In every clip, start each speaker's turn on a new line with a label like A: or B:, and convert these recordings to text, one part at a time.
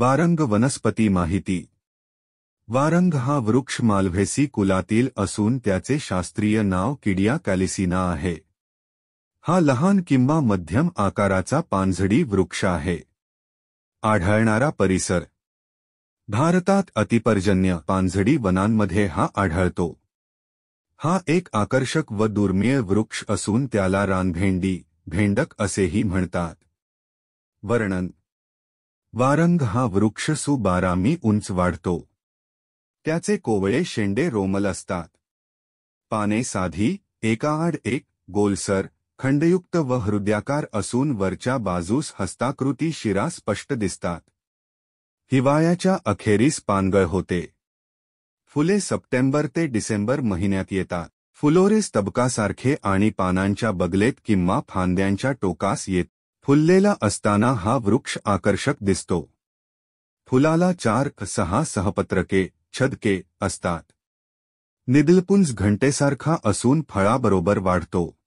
A: वारंग वनस्पती माहिती. वारंग हा वृक्ष माल्व्हेसी कुलातील असून त्याचे शास्त्रीय नाव किडिया कॅलिसिना आहे. हा लहान किंवा मध्यम आकाराचा पानझडी वृक्ष आहे. आढळणारा परिसर. भारतात अतिपर्जन्य पानझडी वनांमध्ये हा आढळतो. हा एक आकर्षक व दुर्मिळ वृक्ष असून त्याला रानभेंडी, भेंडक असेही म्हणतात. वर्णन. वारंग हा वृक्ष सु12 मी उंच वाढतो. त्याचे कोवळे शेंडे रोमल असतात. पाने साधी, एकाआड एक, गोलसर, खंडयुक्त व हृदयाकार असून वरच्या बाजूस हस्ताकृती शिरा स्पष्ट दिसतात. हिवाळ्याच्या अखेरीस पानगळ होते. फुले सप्टेंबर ते डिसेंबर महिन्यात येतात. फ्लोरेस तबकासारखे आणि पानांच्या बगलेत किंवा फांद्यांच्या टोकास येत. फुललेला असताना हा वृक्ष आकर्षक दिसतो. फुलाला 4-6 सहपत्रके, छदके असतात. निदलपुंज घंटेसारखा असून फळाबरोबर वाढतो.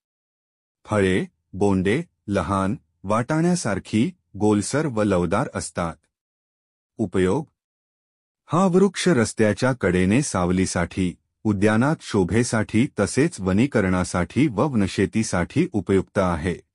A: फळे, बोंडे, लहान, वाटाण्यासारखी, गोलसर व लवदार असतात. उपयोग. हा वृक्ष रस्त्याच्या कडेने सावलीसाठी, उद्यानात शोभेसाठी तसेच वनीकरणासाठी व वनशेतीसाठी उपयुक्त आहे.